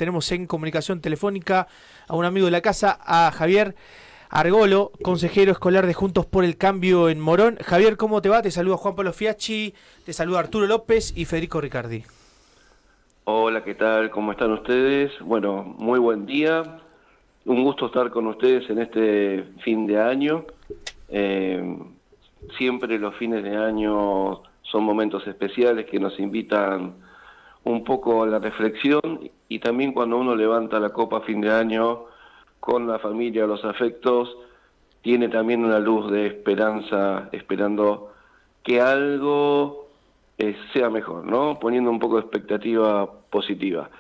tenemos en comunicación telefónica a un amigo de la casa, a Javier Argolo, consejero escolar de Juntos por el Cambio en Morón. Javier, ¿cómo te va? Te saluda Juan Pablo Fiachi, te saluda Arturo López y Federico Ricardi. Hola, ¿qué tal? ¿Cómo están ustedes? Bueno, muy buen día. Un gusto estar con ustedes en este fin de año. Eh, Siempre los fines de año son momentos especiales que nos invitan un poco a la reflexión y también cuando uno levanta la copa a fin de año con la familia, los afectos, tiene también una luz de esperanza, esperando que algo sea mejor, ¿no? Poniendo un poco de expectativa positiva.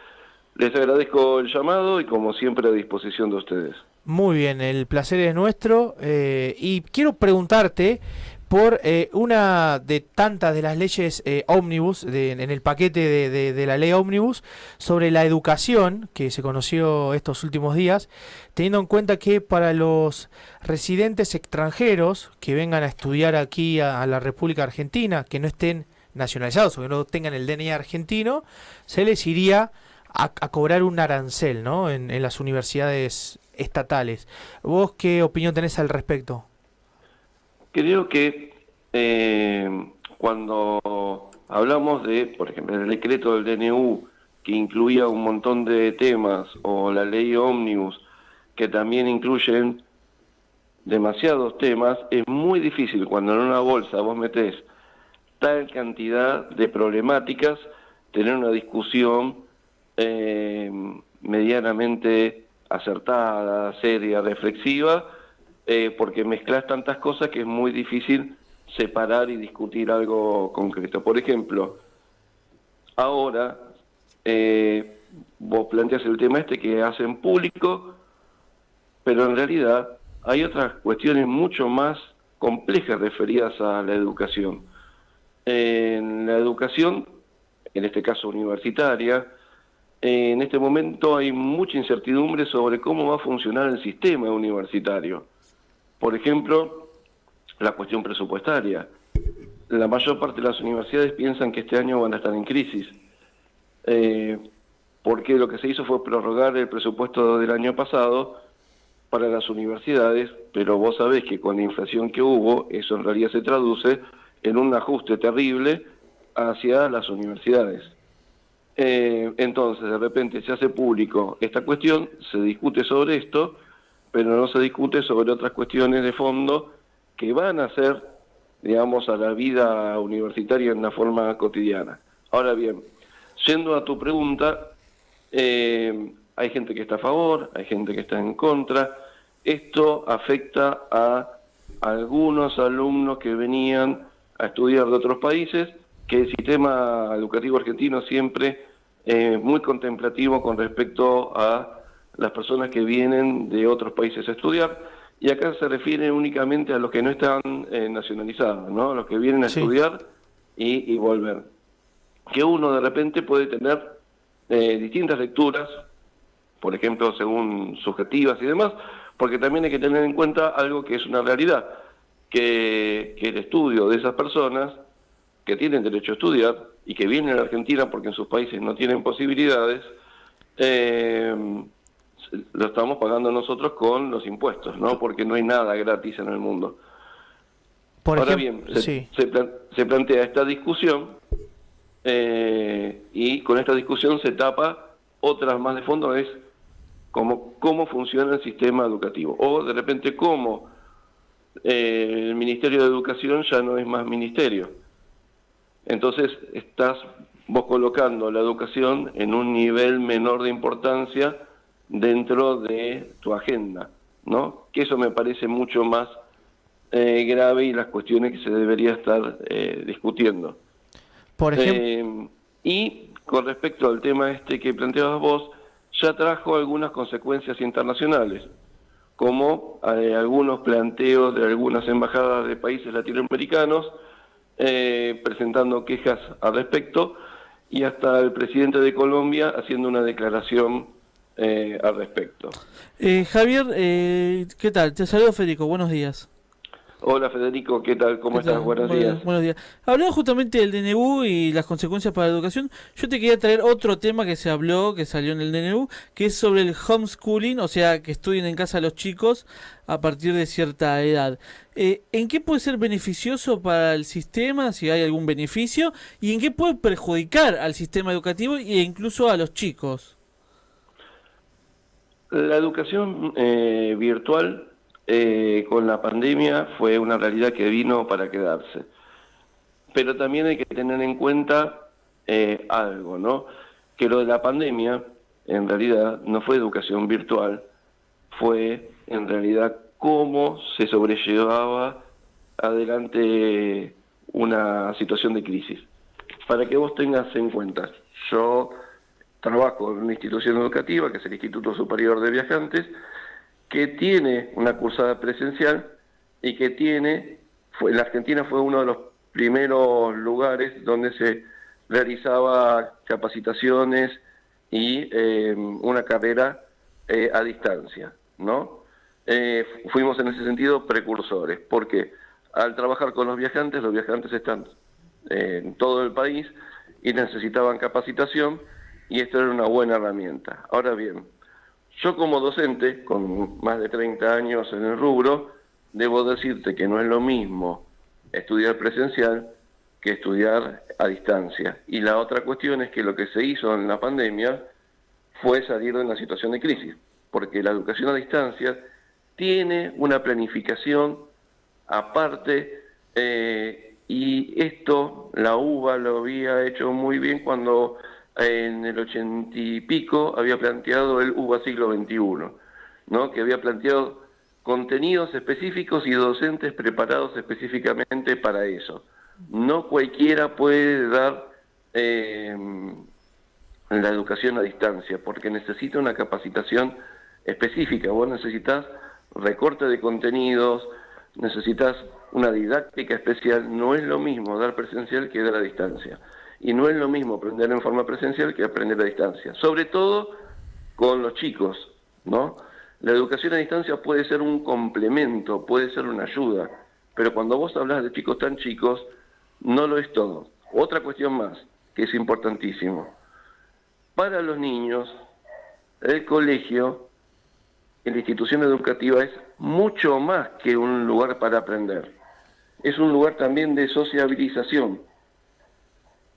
Les agradezco el llamado y como siempre a disposición de ustedes. Muy bien, el placer es nuestro y quiero preguntarte por una de tantas de las leyes ómnibus, en el paquete de la ley ómnibus, sobre la educación que se conoció estos últimos días, teniendo en cuenta que para los residentes extranjeros que vengan a estudiar aquí a la República Argentina, que no estén nacionalizados o que no tengan el DNI argentino, se les iría a cobrar un arancel, ¿no? En las universidades estatales. ¿Vos qué opinión tenés al respecto? Creo que cuando hablamos de, por ejemplo, el decreto del DNU, que incluía un montón de temas, o la ley ómnibus, que también incluyen demasiados temas, es muy difícil cuando en una bolsa vos metés tal cantidad de problemáticas, tener una discusión eh, medianamente acertada, seria, reflexiva, porque mezclas tantas cosas que es muy difícil separar y discutir algo concreto. Por ejemplo, ahora vos planteas el tema este que hacen público, pero en realidad hay otras cuestiones mucho más complejas referidas a la educación. En la educación, en este caso universitaria, en este momento hay mucha incertidumbre sobre cómo va a funcionar el sistema universitario. Por ejemplo, la cuestión presupuestaria. La mayor parte de las universidades piensan que este año van a estar en crisis, porque lo que se hizo fue prorrogar el presupuesto del año pasado para las universidades, pero vos sabés que con la inflación que hubo, eso en realidad se traduce en un ajuste terrible hacia las universidades. Entonces, de repente se hace público esta cuestión, se discute sobre esto, pero no se discute sobre otras cuestiones de fondo que van a ser, digamos, a la vida universitaria en una forma cotidiana. Ahora bien, yendo a tu pregunta, hay gente que está a favor, hay gente que está en contra. Esto afecta a algunos alumnos que venían a estudiar de otros países, que el sistema educativo argentino siempre es muy contemplativo con respecto a las personas que vienen de otros países a estudiar, y acá se refiere únicamente a los que no están nacionalizados, ¿no? Los que vienen a Sí. estudiar y volver. Que uno de repente puede tener distintas lecturas, por ejemplo, según subjetivas y demás, porque también hay que tener en cuenta algo que es una realidad, que el estudio de esas personas que tienen derecho a estudiar y que vienen a la Argentina porque en sus países no tienen posibilidades, lo estamos pagando nosotros con los impuestos, ¿no? Porque no hay nada gratis en el mundo. Por Ahora ejemplo, bien, sí. se plantea esta discusión y con esta discusión se tapa otras más de fondo, es cómo funciona el sistema educativo, o de repente cómo el Ministerio de Educación ya no es más ministerio. Entonces estás vos colocando la educación en un nivel menor de importancia dentro de tu agenda, ¿no? Que eso me parece mucho más grave y las cuestiones que se debería estar discutiendo. Por ejemplo, Y con respecto al tema este que planteabas vos, ya trajo algunas consecuencias internacionales, como algunos planteos de algunas embajadas de países latinoamericanos presentando quejas al respecto, y hasta el presidente de Colombia haciendo una declaración al respecto. Javier, ¿qué tal? Te saludo Federico, buenos días. Hola Federico, ¿qué tal? ¿Qué ¿Cómo estás? tal? Buenos días. Buenos días. Hablando justamente del DNU y las consecuencias para la educación, yo te quería traer otro tema que se habló, que salió en el DNU, que es sobre el homeschooling, o sea, que estudien en casa los chicos a partir de cierta edad. ¿En qué puede ser beneficioso para el sistema, si hay algún beneficio, y en qué puede perjudicar al sistema educativo e incluso a los chicos? La educación virtual con la pandemia fue una realidad que vino para quedarse. Pero también hay que tener en cuenta algo, ¿no? Que lo de la pandemia, en realidad, no fue educación virtual, fue en realidad cómo se sobrellevaba adelante una situación de crisis. Para que vos tengas en cuenta, yo trabajo en una institución educativa, que es el Instituto Superior de Viajantes, que tiene una cursada presencial y que en la Argentina fue uno de los primeros lugares donde se realizaba capacitaciones y una carrera a distancia, ¿no? Fuimos en ese sentido precursores, porque al trabajar con los viajantes están en todo el país y necesitaban capacitación y esto era una buena herramienta. Ahora bien, yo como docente, con más de 30 años en el rubro, debo decirte que no es lo mismo estudiar presencial que estudiar a distancia. Y la otra cuestión es que lo que se hizo en la pandemia fue salir de una situación de crisis, porque la educación a distancia tiene una planificación aparte, y esto la UBA lo había hecho muy bien cuando en el 80 y pico había planteado el UBA siglo XXI, ¿no? Que había planteado contenidos específicos y docentes preparados específicamente para eso. No cualquiera puede dar eh, la educación a distancia, porque necesita una capacitación específica. Vos necesitas recorte de contenidos, necesitas una didáctica especial. No es lo mismo dar presencial que dar a distancia. Y no es lo mismo aprender en forma presencial que aprender a distancia. Sobre todo con los chicos, ¿no? La educación a distancia puede ser un complemento, puede ser una ayuda, pero cuando vos hablas de chicos tan chicos, no lo es todo. Otra cuestión más, que es importantísimo. Para los niños, el colegio, la institución educativa es mucho más que un lugar para aprender. Es un lugar también de sociabilización.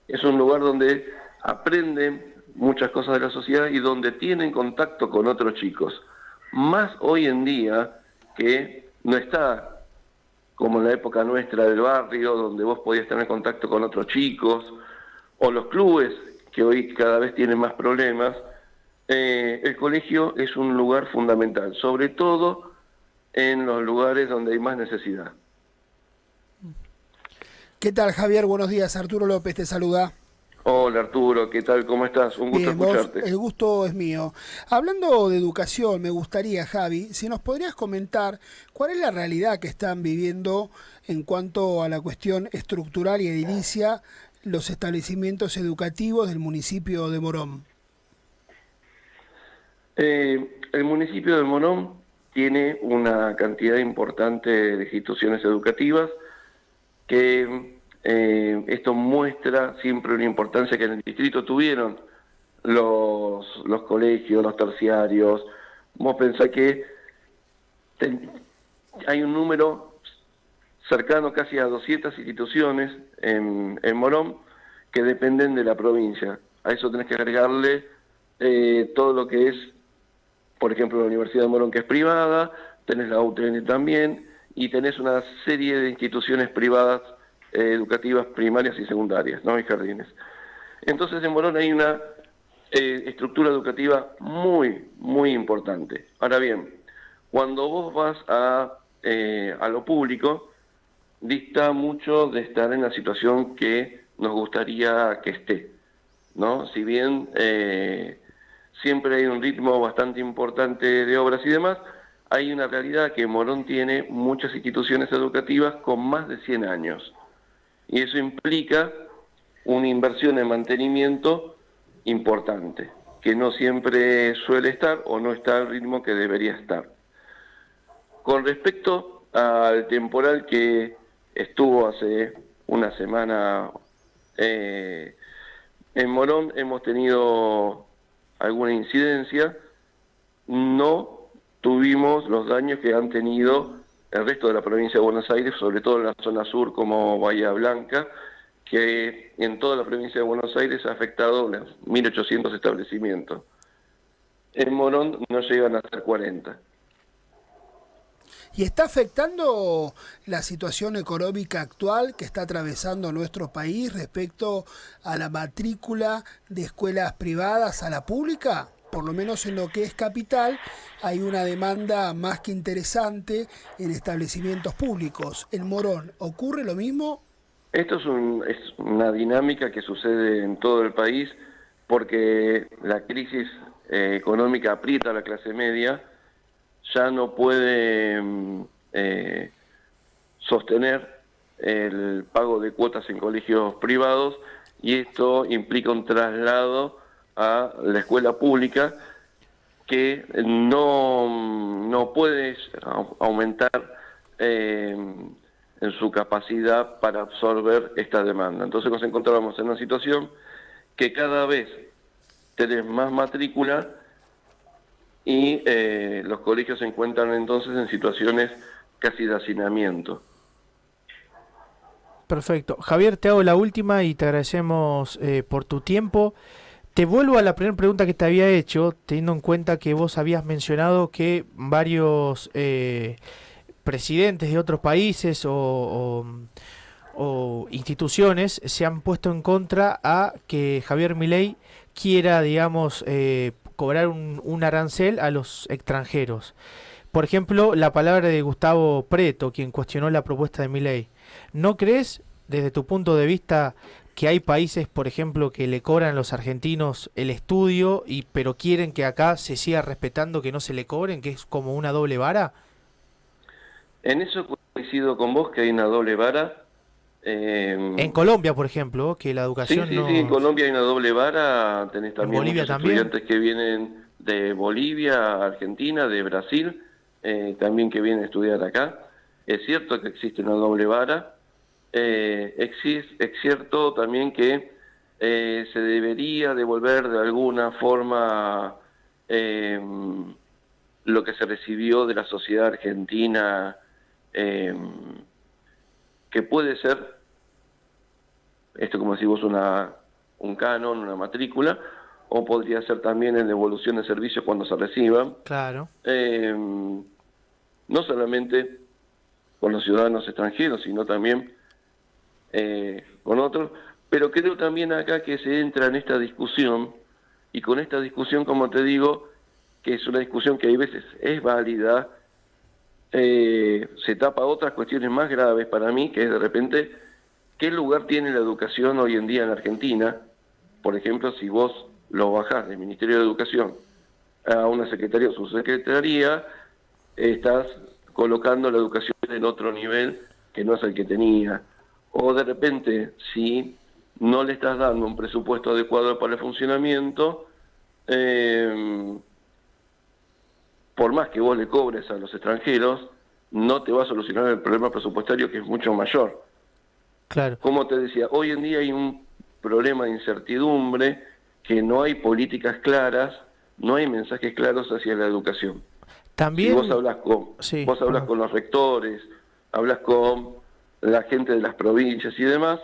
Es un lugar donde aprenden muchas cosas de la sociedad y donde tienen contacto con otros chicos. Más hoy en día que no está como en la época nuestra del barrio, donde vos podías tener contacto con otros chicos, o los clubes, que hoy cada vez tienen más problemas. El colegio es un lugar fundamental, sobre todo en los lugares donde hay más necesidad. ¿Qué tal, Javier? Buenos días. Arturo López te saluda. Hola Arturo, ¿qué tal? ¿Cómo estás? Un gusto Bien, vos, escucharte. el gusto es mío. Hablando de educación, me gustaría, Javi, si nos podrías comentar cuál es la realidad que están viviendo en cuanto a la cuestión estructural y edilicia los establecimientos educativos del municipio de Morón. El municipio de Morón tiene una cantidad importante de instituciones educativas que esto muestra siempre una importancia que en el distrito tuvieron los colegios, los terciarios. Vos pensás que ten- hay un número cercano casi a 200 instituciones en Morón que dependen de la provincia. A eso tenés que agregarle todo lo que es, por ejemplo, la Universidad de Morón, que es privada, tenés la UTN también, y tenés una serie de instituciones privadas educativas primarias y secundarias, ¿no? Y jardines. Entonces en Morón hay una estructura educativa muy, muy importante. Ahora bien, cuando vos vas a lo público, dista mucho de estar en la situación que nos gustaría que esté, ¿no? Si bien siempre hay un ritmo bastante importante de obras y demás, hay una realidad que Morón tiene muchas instituciones educativas con más de 100 años. Y eso implica una inversión en mantenimiento importante, que no siempre suele estar o no está al ritmo que debería estar. Con respecto al temporal que estuvo hace una semana en Morón. Hemos tenido alguna incidencia, no tuvimos los daños que han tenido el resto de la provincia de Buenos Aires, sobre todo en la zona sur como Bahía Blanca, que en toda la provincia de Buenos Aires ha afectado unos 1.800 establecimientos. En Morón no llegan a ser 40. ¿Y está afectando la situación económica actual que está atravesando nuestro país respecto a la matrícula de escuelas privadas a la pública? Por lo menos en lo que es capital, hay una demanda más que interesante en establecimientos públicos. ¿En Morón ocurre lo mismo? Esto es una dinámica que sucede en todo el país porque la crisis económica aprieta a la clase media, ya no puede sostener el pago de cuotas en colegios privados, y esto implica un traslado a la escuela pública que no puede aumentar en su capacidad para absorber esta demanda. Entonces nos encontramos en una situación que cada vez tenés más matrícula y los colegios se encuentran entonces en situaciones casi de hacinamiento. Perfecto. Javier, te hago la última y te agradecemos por tu tiempo. Te vuelvo a la primera pregunta que te había hecho, teniendo en cuenta que vos habías mencionado que varios presidentes de otros países o instituciones se han puesto en contra a que Javier Milei quiera, digamos, cobrar un arancel a los extranjeros. Por ejemplo, la palabra de Gustavo Preto, quien cuestionó la propuesta de Milei. ¿No crees, desde tu punto de vista, que hay países, por ejemplo, que le cobran a los argentinos el estudio, pero quieren que acá se siga respetando que no se le cobren, que es como una doble vara? En eso coincido con vos, que hay una doble vara. En Colombia, por ejemplo, que la Sí, educación sí, sí, en no... Colombia hay una doble vara. Tenés En también Bolivia muchos también. estudiantes que vienen de Bolivia, Argentina, de Brasil, también que vienen a estudiar acá. Es cierto que existe una doble vara. Es cierto también que se debería devolver de alguna forma lo que se recibió de la sociedad argentina, eh, que puede ser, esto como decimos, un canon, una matrícula, o podría ser también en devolución de servicios cuando se reciban, Claro. no solamente con los ciudadanos extranjeros, sino también con otros, pero creo también acá que se entra en esta discusión, y con esta discusión, como te digo, que es una discusión que hay veces es válida, se tapa otras cuestiones más graves para mí, que es de repente, ¿qué lugar tiene la educación hoy en día en Argentina? Por ejemplo, si vos lo bajás del Ministerio de Educación a una secretaría o subsecretaría, estás colocando la educación en otro nivel que no es el que tenía. O de repente, si no le estás dando un presupuesto adecuado para el funcionamiento, por más que vos le cobres a los extranjeros, no te va a solucionar el problema presupuestario, que es mucho mayor. Claro. Como te decía, hoy en día hay un problema de incertidumbre, que no hay políticas claras, no hay mensajes claros hacia la educación. Si vos También... hablas Sí, vos hablas perdón. con los rectores, hablas con la gente de las provincias y demás,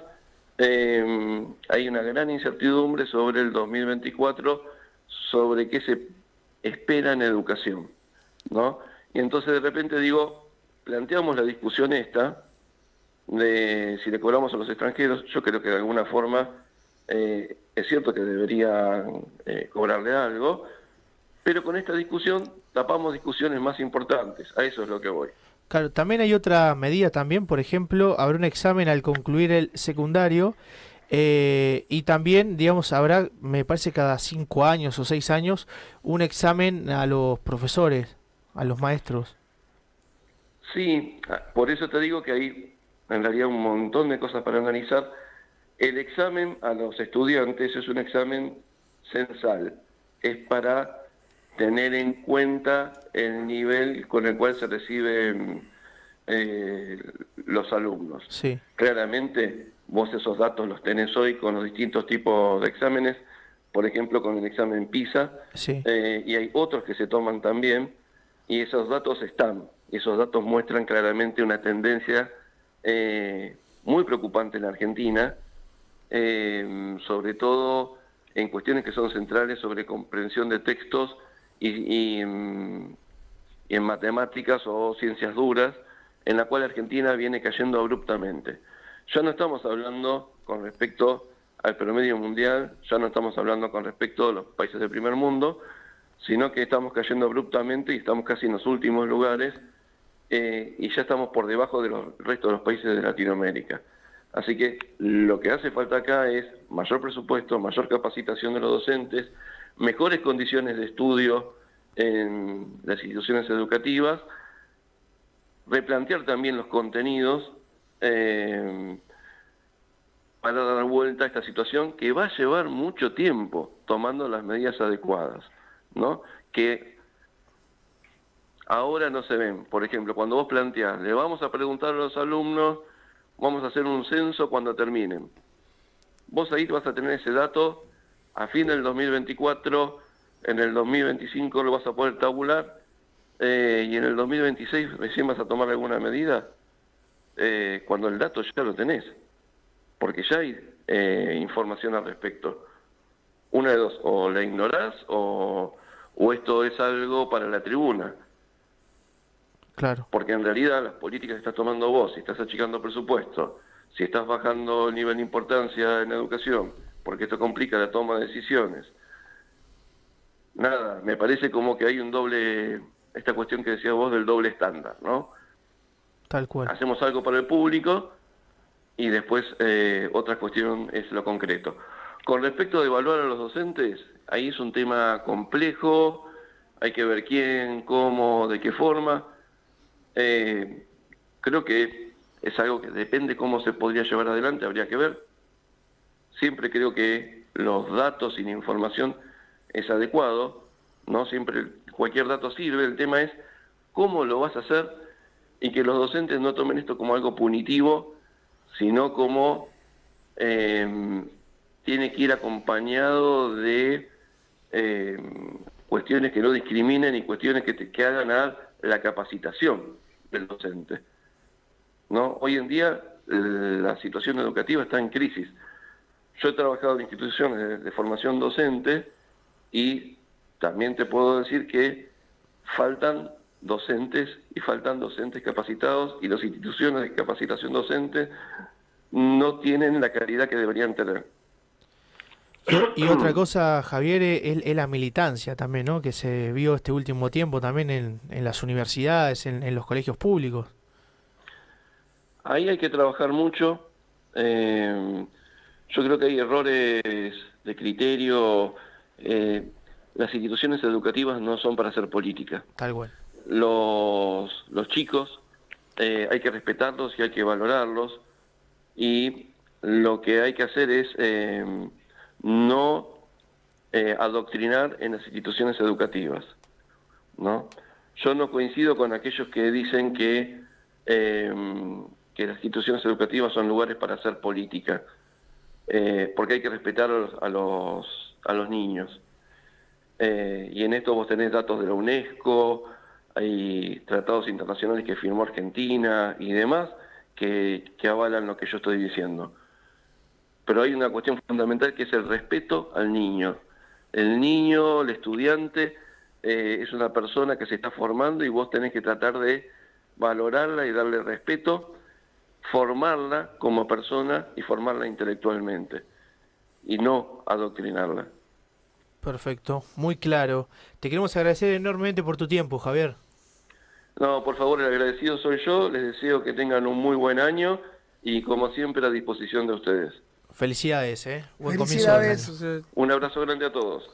hay una gran incertidumbre sobre el 2024, sobre qué se espera en educación, ¿no? Y entonces de repente digo, planteamos la discusión esta de si le cobramos a los extranjeros. Yo creo que de alguna forma es cierto que deberían cobrarle algo, pero con esta discusión tapamos discusiones más importantes. A eso es lo que voy. Claro, también hay otra medida también, por ejemplo, habrá un examen al concluir el secundario y también, digamos, habrá, me parece, cada 5 años o 6 años, un examen a los profesores, a los maestros. Sí, por eso te digo que hay en realidad un montón de cosas para analizar. El examen a los estudiantes es un examen censal, es para tener en cuenta el nivel con el cual se reciben los alumnos. Sí, Claramente, vos esos datos los tenés hoy con los distintos tipos de exámenes, por ejemplo, con el examen PISA, sí, y hay otros que se toman también, y esos datos están. Esos datos muestran claramente una tendencia muy preocupante en la Argentina, sobre todo en cuestiones que son centrales sobre comprensión de textos y en matemáticas o ciencias duras, en la cual Argentina viene cayendo abruptamente. Ya no estamos hablando con respecto al promedio mundial, ya no estamos hablando con respecto a los países del primer mundo, sino que estamos cayendo abruptamente y estamos casi en los últimos lugares, y ya estamos por debajo de los restos de los países de Latinoamérica. Así que lo que hace falta acá es mayor presupuesto, mayor capacitación de los docentes, mejores condiciones de estudio en las instituciones educativas, replantear también los contenidos para dar vuelta a esta situación que va a llevar mucho tiempo tomando las medidas adecuadas, ¿no? Que ahora no se ven. Por ejemplo, cuando vos planteás, le vamos a preguntar a los alumnos, vamos a hacer un censo cuando terminen. Vos ahí vas a tener ese dato a fin del 2024, en el 2025 lo vas a poder tabular, y en el 2026 recién vas a tomar alguna medida, cuando el dato ya lo tenés, porque ya hay información al respecto. Una de dos, o la ignorás o esto es algo para la tribuna. claro. Porque en realidad las políticas que estás tomando vos, si estás achicando presupuesto, si estás bajando el nivel de importancia en educación, porque esto complica la toma de decisiones, nada, me parece como que hay un doble, esta cuestión que decías vos del doble estándar, ¿no? Tal cual. Hacemos algo para el público y después otra cuestión es lo concreto. Con respecto a evaluar a los docentes, ahí es un tema complejo, hay que ver quién, cómo, de qué forma. Creo que es algo que depende cómo se podría llevar adelante, habría que ver. Siempre creo que los datos y la información es adecuado, no siempre cualquier dato sirve, el tema es cómo lo vas a hacer y que los docentes no tomen esto como algo punitivo, sino como tiene que ir acompañado de cuestiones que no discriminen y cuestiones que hagan a la capacitación del docente, ¿no? Hoy en día la situación educativa está en crisis. Yo he trabajado en instituciones de formación docente y también te puedo decir que faltan docentes y faltan docentes capacitados y las instituciones de capacitación docente no tienen la calidad que deberían tener. Y otra cosa, Javier, es la militancia también, ¿no? Que se vio este último tiempo también en las universidades, en los colegios públicos. Ahí hay que trabajar mucho. Yo creo que hay errores de criterio. Las instituciones educativas no son para hacer política. Tal cual. Los chicos hay que respetarlos y hay que valorarlos. Y lo que hay que hacer es no adoctrinar en las instituciones educativas, ¿no? Yo no coincido con aquellos que dicen que las instituciones educativas son lugares para hacer política, porque hay que respetar a los niños. Y en esto vos tenés datos de la UNESCO, hay tratados internacionales que firmó Argentina y demás que avalan lo que yo estoy diciendo. Pero hay una cuestión fundamental que es el respeto al niño. El niño, el estudiante, es una persona que se está formando y vos tenés que tratar de valorarla y darle respeto, formarla como persona y formarla intelectualmente, y no adoctrinarla. Perfecto, muy claro. Te queremos agradecer enormemente por tu tiempo, Javier. No, por favor, el agradecido soy yo, les deseo que tengan un muy buen año y como siempre a disposición de ustedes. Felicidades, ¿eh? Buen comienzo de año. Felicidades. Un abrazo grande a todos.